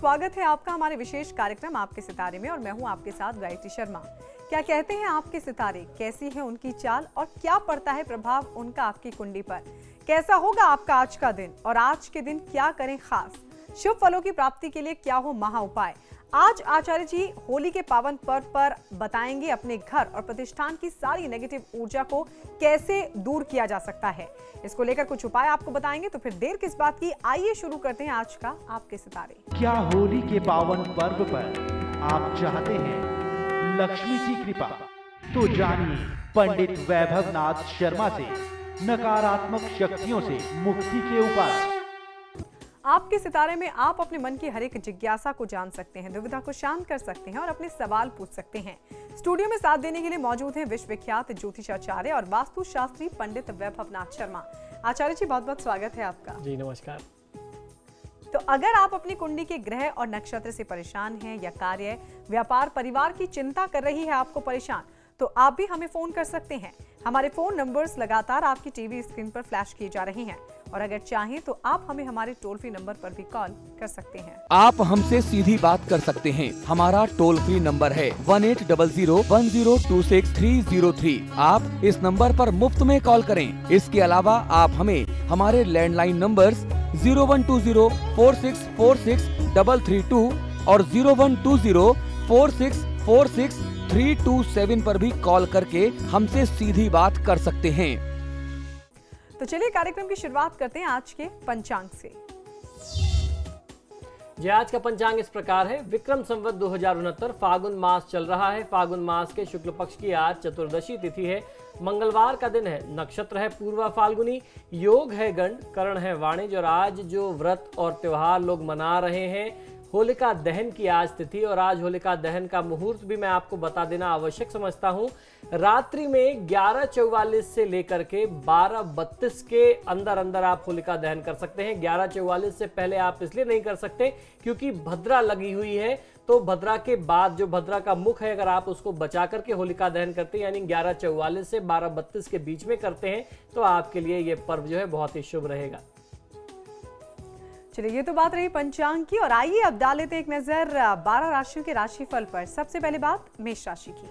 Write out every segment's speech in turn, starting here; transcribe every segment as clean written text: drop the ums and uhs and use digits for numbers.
स्वागत है आपका हमारे विशेष कार्यक्रम आपके सितारे में और मैं हूं आपके साथ गायत्री शर्मा। क्या कहते हैं आपके सितारे, कैसी है उनकी चाल और क्या पड़ता है प्रभाव उनका आपकी कुंडली पर? कैसा होगा आपका आज का दिन और आज के दिन क्या करें खास? शुभ फलों की प्राप्ति के लिए क्या हो महा उपाय? आज आचार्य जी होली के पावन पर्व पर बताएंगे अपने घर और प्रतिष्ठान की सारी नेगेटिव ऊर्जा को कैसे दूर किया जा सकता है। इसको लेकर कुछ उपाय आपको बताएंगे, तो फिर देर किस बात की, आइए शुरू करते हैं आज का आपके सितारे। क्या होली के पावन पर्व पर आप चाहते हैं लक्ष्मी की कृपा? तो जानिए पंडित वैभव नाथ शर्मा से नकारात्मक शक्तियों से मुक्ति के उपाय। आपके सितारे में आप अपने मन की हर एक जिज्ञासा को जान सकते हैं, दुविधा को शांत कर सकते हैं और अपने सवाल पूछ सकते हैं। स्टूडियो में साथ देने के लिए मौजूद हैं विश्वविख्यात ज्योतिषाचार्य और वास्तु शास्त्री पंडित वैभव नाथ शर्मा। आचार्य जी, बहुत बहुत स्वागत है आपका। जी नमस्कार। तो अगर आप अपनी कुंडली के ग्रह और नक्षत्र से परेशान हैं या कार्य, व्यापार, परिवार की चिंता कर रही है आपको परेशान, तो आप भी हमें फोन कर सकते हैं। हमारे फोन नंबर्स लगातार आपकी टीवी स्क्रीन पर फ्लैश किए जा रहे हैं और अगर चाहें तो आप हमें हमारे टोल फ्री नंबर पर भी कॉल कर सकते हैं। आप हमसे सीधी बात कर सकते हैं। हमारा टोल फ्री नंबर है 1800-1026-303। आप इस नंबर पर मुफ्त में कॉल करें। इसके अलावा आप हमें हमारे लैंडलाइन नंबर्स 0120-4646-332 और 0120-4646-327 पर भी कॉल करके हमसे सीधी बात कर सकते हैं। तो चलिए कार्यक्रम की शुरुआत करते हैं आज के पंचांग से। जी आज का पंचांग इस प्रकार है। विक्रम संवत 2069 फागुन मास चल रहा है। फागुन मास के शुक्ल पक्ष की आज चतुर्दशी तिथि है। मंगलवार का दिन है। नक्षत्र है पूर्वा फाल्गुनी। योग है गंड, करण है वाणिज्य। और आज जो व्रत और त्योहार लोग मना रहे हैं, होलिका दहन की आज तिथि और आज होलिका दहन का मुहूर्त भी मैं आपको बता देना आवश्यक समझता हूं। रात्रि में 11:44 से लेकर के 12:32 के अंदर अंदर आप होलिका दहन कर सकते हैं। 11:44 से पहले आप इसलिए नहीं कर सकते क्योंकि भद्रा लगी हुई है, तो भद्रा के बाद जो भद्रा का मुख है, अगर आप उसको बचा करके होलिका दहन करते हैं यानी 11:44 से 12:32 के बीच में करते हैं तो आपके लिए ये पर्व जो है बहुत ही शुभ रहेगा। चलिए, ये तो बात रही पंचांग की और आइए अब डाल लेते हैं एक नजर 12 राशियों के राशिफल पर। सबसे पहले बात मेष राशि की।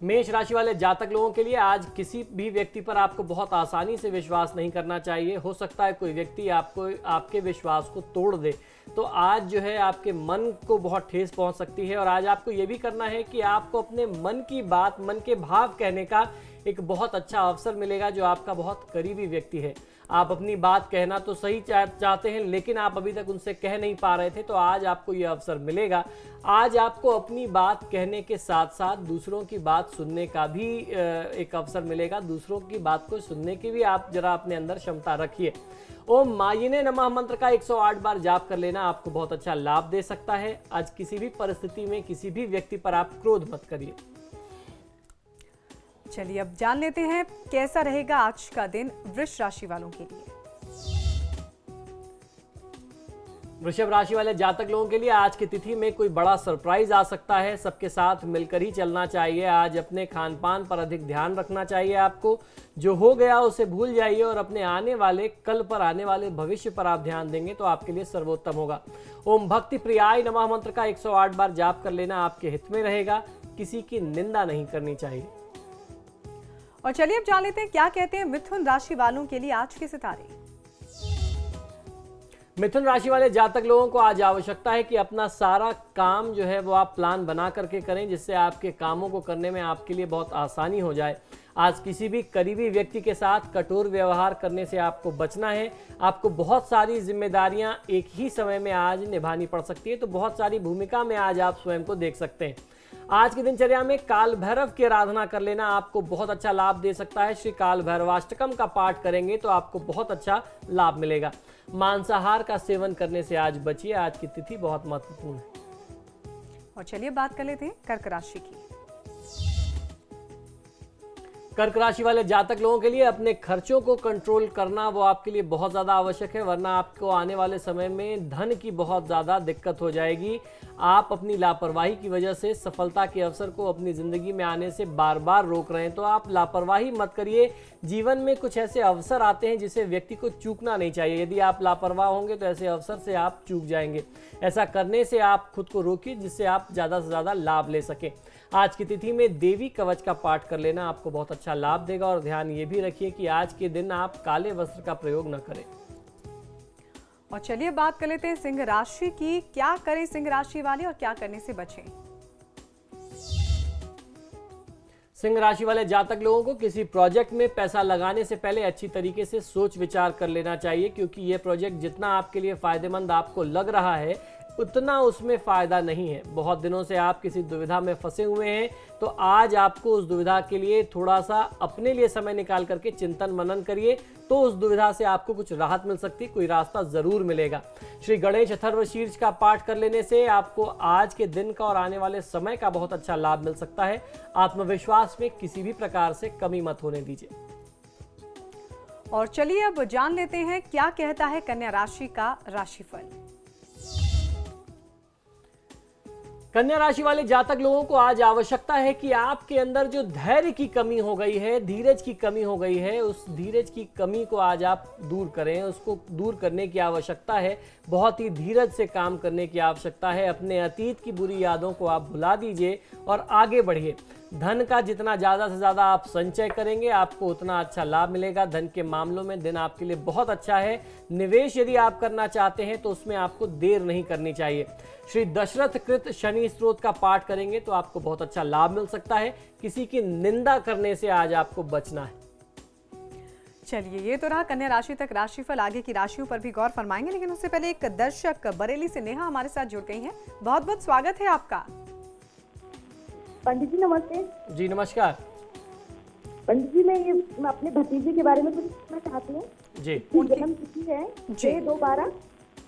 मेष राशि वाले जातक लोगों के लिए आज किसी भी व्यक्ति पर आपको बहुत आसानी से विश्वास नहीं करना चाहिए। हो सकता है कोई व्यक्ति आपको आपके विश्वास को तोड़ दे, तो आज जो है आपके मन को बहुत ठेस पहुंच सकती है। और आज आपको ये भी करना है कि आपको अपने मन की बात, मन के भाव कहने का एक बहुत अच्छा अवसर मिलेगा जो आपका बहुत करीबी व्यक्ति है। आप अपनी बात कहना तो सही चाहते हैं लेकिन आप अभी तक उनसे कह नहीं पा रहे थे, तो आज आपको यह अवसर मिलेगा। आज आपको अपनी बात कहने के साथ साथ दूसरों की बात सुनने का भी एक अवसर मिलेगा। दूसरों की बात को सुनने की भी आप जरा अपने अंदर क्षमता रखिए। ओम मायिने नमः मंत्र का 108 बार जाप कर लेना आपको बहुत अच्छा लाभ दे सकता है। आज किसी भी परिस्थिति में किसी भी व्यक्ति पर आप क्रोध मत करिए। चलिए अब जान लेते हैं कैसा रहेगा आज का दिन वृष राशि वालों के लिए। वृषभ राशि वाले जातक लोगों के लिए आज की तिथि में कोई बड़ा सरप्राइज आ सकता है। सबके साथ मिलकर ही चलना चाहिए। आज अपने खान पान पर अधिक ध्यान रखना चाहिए। आपको जो हो गया उसे भूल जाइए और अपने आने वाले कल पर, आने वाले भविष्य पर आप ध्यान देंगे तो आपके लिए सर्वोत्तम होगा। ओम भक्ति प्रियाय नमः मंत्र का 108 बार जाप कर लेना आपके हित में रहेगा। किसी की निंदा नहीं करनी चाहिए। और चलिए अब जान लेते हैं क्या कहते हैं मिथुन राशि वालों के लिए आज के सितारे। मिथुन राशि वाले जातक लोगों को आज आवश्यकता है कि अपना सारा काम जो है वो आप प्लान बना करके करें, जिससे आपके कामों को करने में आपके लिए बहुत आसानी हो जाए। आज किसी भी करीबी व्यक्ति के साथ कठोर व्यवहार करने से आपको बचना है। आपको बहुत सारी जिम्मेदारियां एक ही समय में आज निभानी पड़ सकती है, तो बहुत सारी भूमिका में आज आप स्वयं को देख सकते हैं। आज की दिनचर्या में काल भैरव की आराधना कर लेना आपको बहुत अच्छा लाभ दे सकता है। श्री काल भैरवाष्टकम का पाठ करेंगे तो आपको बहुत अच्छा लाभ मिलेगा। मांसाहार का सेवन करने से आज बचिए। आज की तिथि बहुत महत्वपूर्ण है। और चलिए बात कर लेते हैं कर्क राशि की। कर्क राशि वाले जातक लोगों के लिए अपने खर्चों को कंट्रोल करना वो आपके लिए बहुत ज़्यादा आवश्यक है, वरना आपको आने वाले समय में धन की बहुत ज़्यादा दिक्कत हो जाएगी। आप अपनी लापरवाही की वजह से सफलता के अवसर को अपनी ज़िंदगी में आने से बार बार रोक रहे हैं, तो आप लापरवाही मत करिए। जीवन में कुछ ऐसे अवसर आते हैं जिसे व्यक्ति को चूकना नहीं चाहिए। यदि आप लापरवाह होंगे तो ऐसे अवसर से आप चूक जाएंगे। ऐसा करने से आप खुद को रोकिए जिससे आप ज़्यादा से ज़्यादा लाभ ले सकें। आज की तिथि में देवी कवच का पाठ कर लेना आपको बहुत अच्छा लाभ देगा, और ध्यान ये भी रखिए कि आज के दिन आप काले वस्त्र का प्रयोग न करें। और चलिए बात कर लेते हैं सिंह राशि की। क्या करें सिंह राशि वाले और क्या करने से बचें? सिंह राशि वाले जातक लोगों को किसी प्रोजेक्ट में पैसा लगाने से पहले अच्छी तरीके से सोच विचार कर लेना चाहिए, क्योंकि ये प्रोजेक्ट जितना आपके लिए फायदेमंद आपको लग रहा है उतना उसमें फायदा नहीं है। बहुत दिनों से आप किसी दुविधा में फंसे हुए हैं, तो आज आपको उस दुविधा के लिए थोड़ा सा अपने लिए समय निकाल करके चिंतन मनन करिए, तो उस दुविधा से आपको कुछ राहत मिल सकती है, कोई रास्ता जरूर मिलेगा। श्री गणेश अथर्वशीर्ष का पाठ कर लेने से आपको आज के दिन का और आने वाले समय का बहुत अच्छा लाभ मिल सकता है। आत्मविश्वास में किसी भी प्रकार से कमी मत होने दीजिए। और चलिए अब जान लेते हैं क्या कहता है कन्या राशि का राशिफल। कन्या राशि वाले जातक लोगों को आज आवश्यकता है कि आपके अंदर जो धैर्य की कमी हो गई है, धीरज की कमी हो गई है, उस धीरज की कमी को आज आप दूर करें। उसको दूर करने की आवश्यकता है, बहुत ही धीरज से काम करने की आवश्यकता है। अपने अतीत की बुरी यादों को आप भुला दीजिए और आगे बढ़िए। धन का जितना ज़्यादा से ज़्यादा आप संचय करेंगे आपको उतना अच्छा लाभ मिलेगा। धन के मामलों में दिन आपके लिए बहुत अच्छा है। निवेश यदि आप करना चाहते हैं तो उसमें आपको देर नहीं करनी चाहिए। श्री दशरथ कृत शनि स्त्रोत का पाठ करेंगे तो आपको बहुत अच्छा लाभ मिल सकता है। किसी की निंदा करने से आज आपको बचना है। चलिए ये तो रहा कन्या राशि तक राशिफल। आगे की राशियों पर भी गौर फरमाएंगे, लेकिन उससे पहले एक दर्शक बरेली से नेहा हमारे साथ जुड़ गई हैं। बहुत बहुत स्वागत है आपका। पंडित जी नमस्ते। जी नमस्कार। पंडित जी मैं अपने भतीजे के बारे में कुछ पूछना चाहती हूँ। जी। उनकी जन्म तिथि है 6/2/12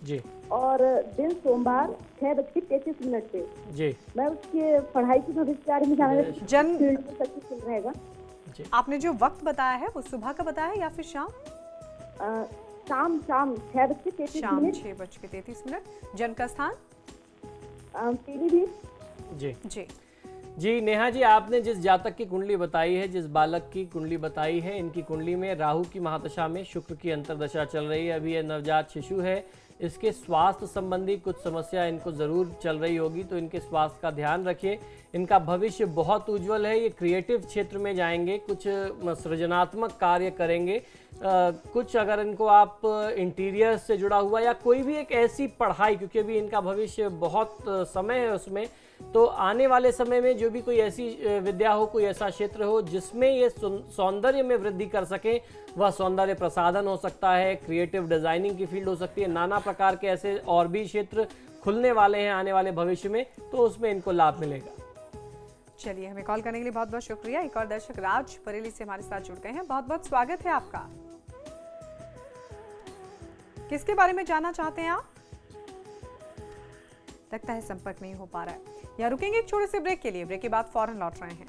जी। और दिन सोमवार 6:33 पे। जी। मैं उसके पढ़ाई की भविष्य के बारे में जानना जन्म चल रहेगा। जी। आपने जो वक्त बताया है वो सुबह का बताया है या फिर शाम? शाम 6:33 शाम 6:33। जन्म का स्थान? पीलीभीत। जी जी जी। नेहा जी, आपने जिस जातक की कुंडली बताई है, जिस बालक की कुंडली बताई है, इनकी कुंडली में राहु की महादशा में शुक्र की अंतर्दशा चल रही है। अभी ये नवजात शिशु है, इसके स्वास्थ्य संबंधी कुछ समस्या इनको ज़रूर चल रही होगी, तो इनके स्वास्थ्य का ध्यान रखिए। इनका भविष्य बहुत उज्जवल है। ये क्रिएटिव क्षेत्र में जाएंगे, कुछ सृजनात्मक कार्य करेंगे। कुछ अगर इनको आप इंटीरियर से जुड़ा हुआ या कोई भी एक ऐसी पढ़ाई, क्योंकि अभी इनका भविष्य बहुत समय है उसमें, तो आने वाले समय में जो भी कोई ऐसी विद्या हो, कोई ऐसा क्षेत्र हो जिसमें ये सौंदर्य में वृद्धि कर सके, वह सौंदर्य प्रसाधन हो सकता है, क्रिएटिव डिजाइनिंग की फील्ड हो सकती है। नाना प्रकार के ऐसे और भी क्षेत्र खुलने वाले हैं आने वाले भविष्य में, तो उसमें इनको लाभ मिलेगा। चलिए, हमें कॉल करने के लिए बहुत बहुत शुक्रिया। एक और दर्शक राज बरेली से हमारे साथ जुड़ गए हैं। बहुत बहुत स्वागत है आपका। किसके बारे में जानना चाहते हैं आप? लगता है संपर्क नहीं हो पा रहा है। यहाँ रुकेंगे एक छोटे से ब्रेक के लिए। ब्रेक के बाद फौरन लौट रहे हैं।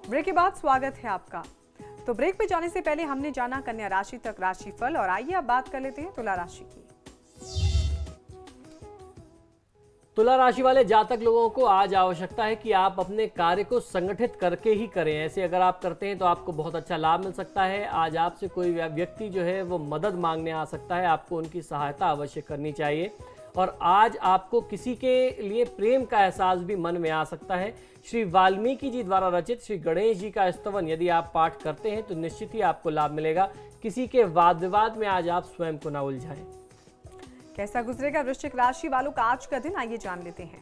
ब्रेक के बाद स्वागत है आपका। तो ब्रेक पे जाने से पहले हमने जाना कन्या राशि तक राशिफल, और आइए अब बात कर लेते हैं तुला राशि की। तुला राशि वाले जातक लोगों को आज आवश्यकता है कि आप अपने कार्य को संगठित करके ही करें। ऐसे अगर आप करते हैं तो आपको बहुत अच्छा लाभ मिल सकता है। आज आपसे कोई व्यक्ति जो है वो मदद मांगने आ सकता है, आपको उनकी सहायता अवश्य करनी चाहिए। और आज आपको किसी के लिए प्रेम का एहसास भी मन में आ सकता है। श्री वाल्मीकि जी द्वारा रचित श्री गणेश जी का स्तवन यदि आप पाठ करते हैं तो निश्चित ही आपको लाभ मिलेगा। किसी के वाद विवाद में आज आप स्वयं को न उलझाएं। कैसा गुजरेगा वृश्चिक राशि वालों का आज का दिन, आइए जान लेते हैं।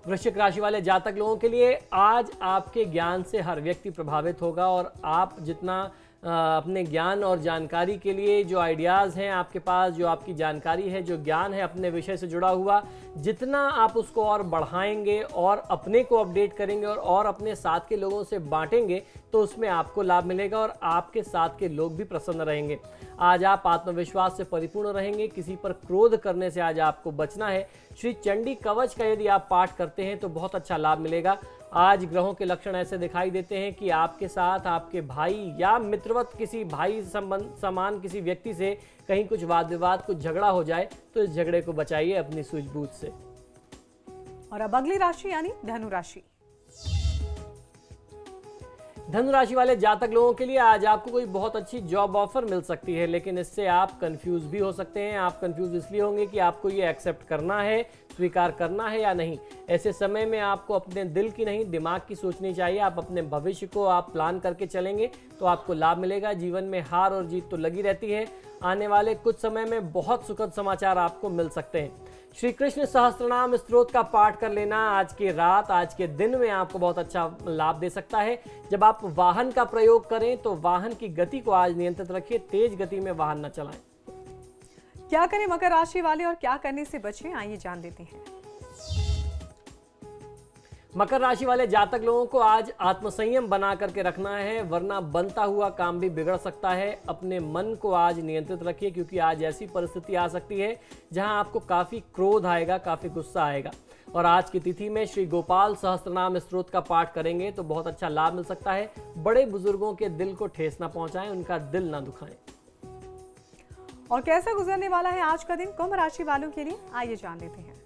वृश्चिक राशि वाले जातक लोगों के लिए आज आपके ज्ञान से हर व्यक्ति प्रभावित होगा, और आप जितना अपने ज्ञान और जानकारी के लिए जो आइडियाज़ हैं आपके पास, जो आपकी जानकारी है, जो ज्ञान है अपने विषय से जुड़ा हुआ, जितना आप उसको और बढ़ाएंगे और अपने को अपडेट करेंगे और अपने साथ के लोगों से बांटेंगे तो उसमें आपको लाभ मिलेगा और आपके साथ के लोग भी प्रसन्न रहेंगे। आज आप आत्मविश्वास से परिपूर्ण रहेंगे, किसी पर क्रोध करने से आज आपको बचना है। श्री चंडी कवच का यदि आप पाठ करते हैं तो बहुत अच्छा लाभ मिलेगा। आज ग्रहों के लक्षण ऐसे दिखाई देते हैं कि आपके साथ आपके भाई या मित्रवत किसी भाई संबंध समान किसी व्यक्ति से कहीं कुछ वाद विवाद, कुछ झगड़ा हो जाए तो इस झगड़े को बचाइए अपनी सूझबूझ से। और अब अगली राशि यानी धनु राशि। धनु राशि वाले जातक लोगों के लिए आज आपको कोई बहुत अच्छी जॉब ऑफर मिल सकती है, लेकिन इससे आप कंफ्यूज भी हो सकते हैं। आप कंफ्यूज इसलिए होंगे कि आपको ये एक्सेप्ट करना है, स्वीकार करना है या नहीं। ऐसे समय में आपको अपने दिल की नहीं दिमाग की सोचनी चाहिए। आप अपने भविष्य को आप प्लान करके चलेंगे तो आपको लाभ मिलेगा। जीवन में हार और जीत तो लगी रहती है। आने वाले कुछ समय में बहुत सुखद समाचार आपको मिल सकते हैं। श्री कृष्ण सहस्त्रनाम स्तोत्र का पाठ कर लेना आज की रात, आज के दिन में आपको बहुत अच्छा लाभ दे सकता है। जब आप वाहन का प्रयोग करें तो वाहन की गति को आज नियंत्रित रखिए, तेज गति में वाहन न चलाएं। क्या करें मकर राशि वाले और क्या करने से बचें, आइए जान लेते हैं। मकर राशि वाले जातक लोगों को आज आत्मसंयम बना करके रखना है, वरना बनता हुआ काम भी बिगड़ सकता है। अपने मन को आज नियंत्रित रखिए, क्योंकि आज ऐसी परिस्थिति आ सकती है जहां आपको काफी क्रोध आएगा, काफी गुस्सा आएगा। और आज की तिथि में श्री गोपाल सहस्त्रनाम स्तोत्र का पाठ करेंगे तो बहुत अच्छा लाभ मिल सकता है। बड़े बुजुर्गों के दिल को ठेस ना पहुंचाएं, उनका दिल ना दुखाएं। और कैसा गुजरने वाला है आज का दिन कुंभ राशि वालों के लिए, आइए जान लेते हैं।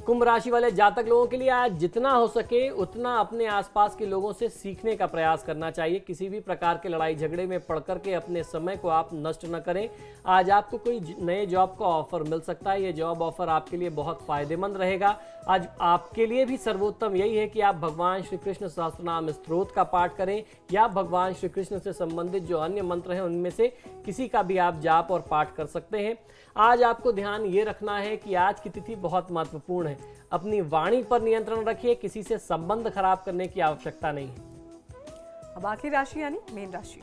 कुंभ राशि वाले जातक लोगों के लिए आज जितना हो सके उतना अपने आसपास के लोगों से सीखने का प्रयास करना चाहिए। किसी भी प्रकार के लड़ाई झगड़े में पड़ करके अपने समय को आप नष्ट न करें। आज आपको कोई नए जॉब का ऑफर मिल सकता है। ये जॉब ऑफर आपके लिए बहुत फायदेमंद रहेगा। आज आपके लिए भी सर्वोत्तम यही है कि आप भगवान श्री कृष्ण सहस्त्रनाम स्तोत्र का पाठ करें या भगवान श्री कृष्ण से संबंधित जो अन्य मंत्र हैं उनमें से किसी का भी आप जाप और पाठ कर सकते हैं। आज आपको ध्यान ये रखना है कि आज की तिथि बहुत महत्वपूर्ण है। अपनी वाणी पर नियंत्रण रखिए, किसी से संबंध खराब करने की आवश्यकता नहीं है। अब आखिरी राशि यानी मीन राशि।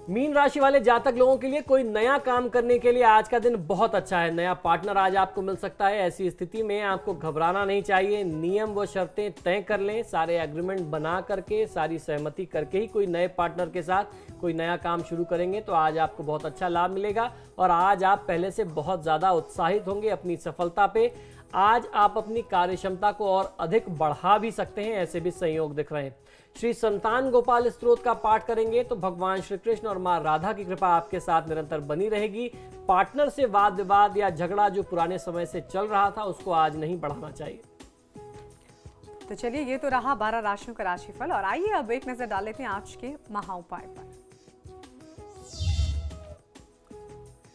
मीन राशि वाले जातक लोगों के लिए कोई नया काम करने के लिए आज का दिन बहुत अच्छा है। नया पार्टनर आज आपको मिल सकता है। ऐसी स्थिति में आपको घबराना नहीं चाहिए। नियम व शर्तें तय कर लें, सारे एग्रीमेंट बना करके, सारी सहमति करके ही कोई नए पार्टनर के साथ कोई नया काम शुरू करेंगे तो आज आपको बहुत अच्छा लाभ मिलेगा। और आज आप पहले से बहुत ज़्यादा उत्साहित होंगे अपनी सफलता पे। आज आप अपनी कार्य क्षमता को और अधिक बढ़ा भी सकते हैं, ऐसे भी संयोग दिख रहे हैं। श्री संतान गोपाल स्तोत्र का पाठ करेंगे तो भगवान श्री कृष्ण और मां राधा की कृपा आपके साथ निरंतर बनी रहेगी। पार्टनर से वाद विवाद या झगड़ा जो पुराने समय से चल रहा था उसको आज नहीं बढ़ाना चाहिए। तो चलिए, ये तो रहा 12 राशियों का राशिफल और आइए अब एक नजर डाल लेते हैं आज के महा उपाय पर।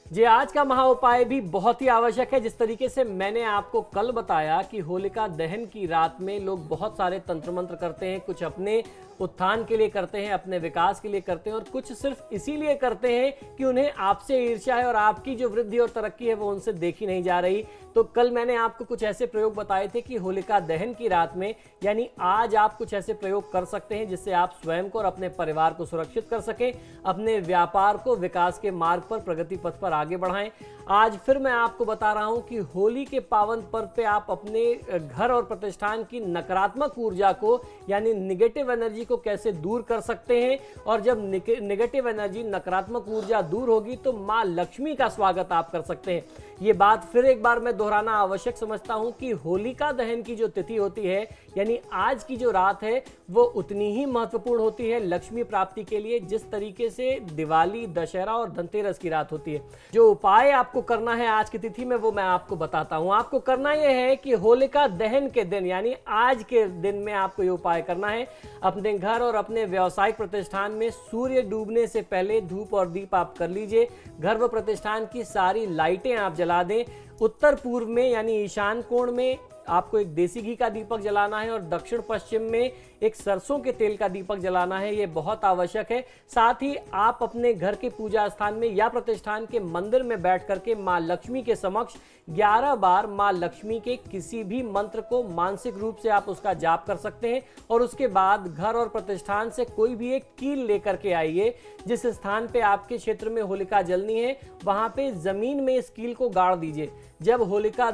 जी, आज का महा उपाय भी बहुत ही आवश्यक है। जिस तरीके से मैंने आपको कल बताया कि होलिका दहन की रात में लोग बहुत सारे तंत्र मंत्र करते हैं, कुछ अपने उत्थान के लिए करते हैं, अपने विकास के लिए करते हैं और कुछ सिर्फ इसीलिए करते हैं कि उन्हें आपसे ईर्ष्या है और आपकी जो वृद्धि और तरक्की है वो उनसे देखी नहीं जा रही। तो कल मैंने आपको कुछ ऐसे प्रयोग बताए थे कि होलिका दहन की रात में यानी आज आप कुछ ऐसे प्रयोग कर सकते हैं जिससे आप स्वयं को और अपने परिवार को सुरक्षित कर सकें, अपने व्यापार को विकास के मार्ग पर, प्रगति पथ पर आगे बढ़ाएं। आज फिर मैं आपको बता रहा हूं कि होली के पावन पर्व पे आप अपने घर और प्रतिष्ठान की नकारात्मक ऊर्जा को यानी निगेटिव एनर्जी को कैसे दूर कर सकते हैं। और जब निगेटिव एनर्जी, नकारात्मक ऊर्जा दूर होगी तो मां लक्ष्मी का स्वागत आप कर सकते हैं। ये बात फिर एक बार मैं दोहराना आवश्यक समझता हूं कि होलिका दहन की जो तिथि होती है यानी आज की जो रात है वो उतनी ही महत्वपूर्ण होती है लक्ष्मी प्राप्ति के लिए जिस तरीके से दिवाली, दशहरा और धनतेरस की रात होती है। जो उपाय आपको करना है आज की तिथि में वो मैं आपको बताता हूं। आपको करना यह है कि होलिका दहन के दिन यानी आज के दिन में आपको ये उपाय करना है। अपने घर और अपने व्यावसायिक प्रतिष्ठान में सूर्य डूबने से पहले धूप और दीप आप कर लीजिए। घर व प्रतिष्ठान की सारी लाइटें आप जला दें। उत्तर पूर्व में यानी ईशान कोण में आपको एक देसी घी का दीपक जलाना है और दक्षिण पश्चिम में एक सरसों के तेल का दीपक जलाना है, ये बहुत आवश्यक है। साथ ही आप अपने घर के पूजा स्थान में या प्रतिष्ठान के मंदिर में बैठ करके मां लक्ष्मी के समक्ष 11 बार मां लक्ष्मी के किसी भी मंत्र को मानसिक रूप से आप उसका जाप कर सकते हैं और उसके बाद घर और प्रतिष्ठान से कोई भी एक कील लेकर के आइए। जिस स्थान पे आपके क्षेत्र में होलिका जलनी है वहां पे जमीन में इस कील को गाड़ दीजिए। जब होलिका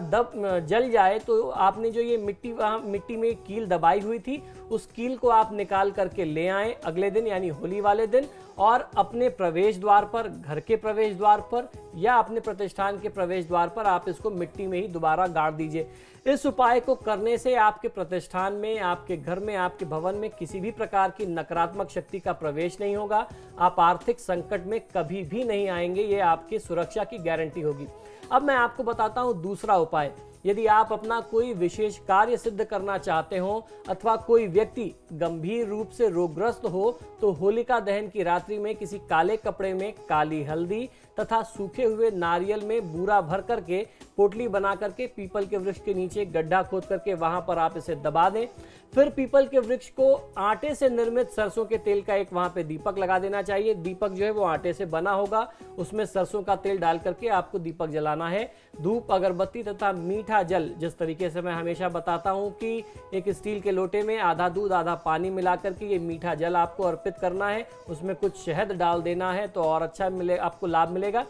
जल जाए तो आपने जो ये मिट्टी में कील दबाई हुई थी उस कील को आप निकाल करके ले आए अगले दिन यानी होली वाले दिन, और अपने प्रवेश द्वार पर, घर के प्रवेश द्वार पर या अपने प्रतिष्ठान के प्रवेश द्वार पर आप इसको मिट्टी में ही दोबारा गाड़ दीजिए। इस उपाय को करने से आपके प्रतिष्ठान में, आपके घर में, आपके भवन में किसी भी प्रकार की नकारात्मक शक्ति का प्रवेश नहीं होगा। आप आर्थिक संकट में कभी भी नहीं आएंगे, ये आपकी सुरक्षा की गारंटी होगी। अब मैं आपको बताता हूं दूसरा उपाय। यदि आप अपना कोई विशेष कार्य सिद्ध करना चाहते हो अथवा कोई व्यक्ति गंभीर रूप से रोगग्रस्त हो तो होलिका दहन की रात्रि में किसी काले कपड़े में काली हल्दी तथा सूखे हुए नारियल में बूरा भर करके पोटली बना करके पीपल के वृक्ष के नीचे गड्ढा खोद करके वहां पर आप इसे दबा दें। फिर पीपल के वृक्ष को आटे से निर्मित सरसों के तेल का एक वहां पे दीपक लगा देना चाहिए। दीपक जो है वो आटे से बना होगा, उसमें सरसों का तेल डाल करके आपको दीपक जलाना है। धूप, अगरबत्ती तथा मीठा जल, जिस तरीके से मैं हमेशा बताता हूं कि एक स्टील के लोटे में आधा दूध आधा पानी मिला करके ये मीठा जल आपको अर्पित करना है, उसमें कुछ शहद डाल देना है तो और अच्छा आपको लाभ मिलेगा।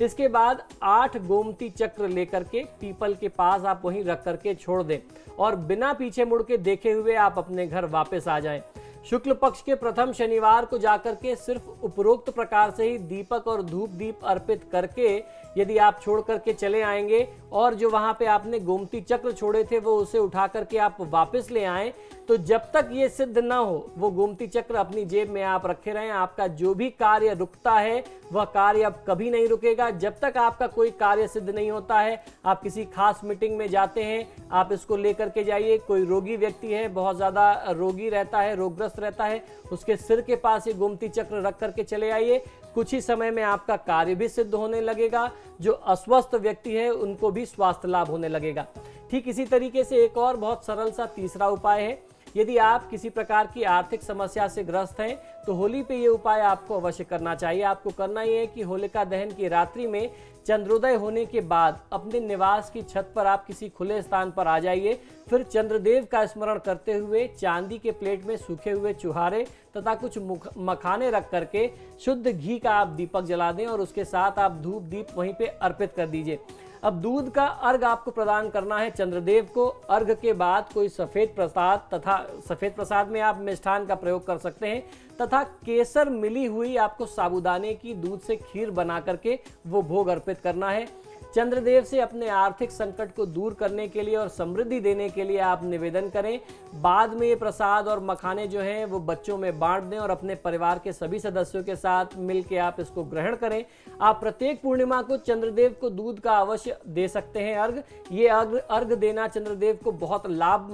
इसके बाद 8 गोमती चक्र लेकर के पीपल के पास आप वहीं रख करके छोड़ दें और बिना पीछे मुड़ के देखे हुए आप अपने घर वापस आ जाएं। शुक्ल पक्ष के प्रथम शनिवार को जाकर के सिर्फ उपरोक्त प्रकार से ही दीपक और धूप दीप अर्पित करके यदि आप छोड़ करके चले आएंगे और जो वहां पे आपने गोमती चक्र छोड़े थे वो उसे उठा करके आप वापस ले आएं, तो जब तक ये सिद्ध ना हो वो गोमती चक्र अपनी जेब में आप रखे रहें। आपका जो भी कार्य रुकता है वह कार्य अब कभी नहीं रुकेगा। जब तक आपका कोई कार्य सिद्ध नहीं होता है, आप किसी खास मीटिंग में जाते हैं, आप इसको लेकर के जाइए। कोई रोगी व्यक्ति है, बहुत ज्यादा रोगी रहता है, रोगग्रस्त रहता है, उसके सिर के पास ये गोमती चक्र रख करके चले आइए। कुछ ही समय में आपका कार्य भी सिद्ध होने लगेगा। जो अस्वस्थ व्यक्ति है उनको भी स्वास्थ्य लाभ होने लगेगा। ठीक इसी तरीके से एक और बहुत सरल सा तीसरा उपाय है। यदि आप किसी प्रकार की आर्थिक समस्या से ग्रस्त हैं तो होली पे ये उपाय आपको अवश्य करना चाहिए। आपको करना ये है कि होलिका दहन की रात्रि में चंद्रोदय होने के बाद अपने निवास की छत पर आप किसी खुले स्थान पर आ जाइए। फिर चंद्रदेव का स्मरण करते हुए चांदी के प्लेट में सूखे हुए चुहारे तथा कुछ मखाने रख करके शुद्ध घी का आप दीपक जला दें और उसके साथ आप धूप दीप वहीं पे अर्पित कर दीजिए। अब दूध का अर्घ आपको प्रदान करना है चंद्रदेव को। अर्घ के बाद कोई सफेद प्रसाद तथा सफेद प्रसाद में आप मिष्ठान का प्रयोग कर सकते हैं तथा केसर मिली हुई आपको साबूदाने की दूध से खीर बना करके वो भोग अर्पित करना है। चंद्रदेव से अपने आर्थिक संकट को दूर करने के लिए और समृद्धि देने के लिए आप निवेदन करें। बाद में ये प्रसाद और मखाने जो हैं वो बच्चों में बांट दें और अपने परिवार के सभी सदस्यों के साथ मिलकर आप इसको ग्रहण करें। आप प्रत्येक पूर्णिमा को चंद्रदेव को दूध का अवश्य दे सकते हैं अर्घ। ये अर्घ देना चंद्रदेव को बहुत लाभ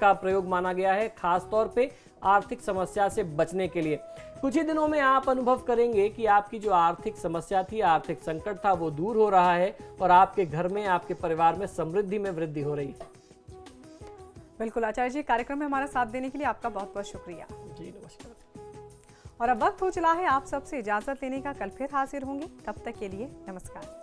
का प्रयोग माना गया है, खास तौर पे आर्थिक समस्या से बचने के लिए। कुछ ही दिनों में आप अनुभव करेंगे कि आपकी जो आर्थिक समस्या थी, आर्थिक संकट था, वो दूर हो रहा है और आपके घर में, आपके परिवार में समृद्धि में वृद्धि हो रही है। बिल्कुल आचार्य जी, कार्यक्रम में हमारा साथ देने के लिए आपका बहुत बहुत शुक्रिया। जी नमस्कार। और अब वक्त हो चला है आप सबसे इजाजत लेने का। कल फिर हाजिर होंगे, तब तक के लिए नमस्कार।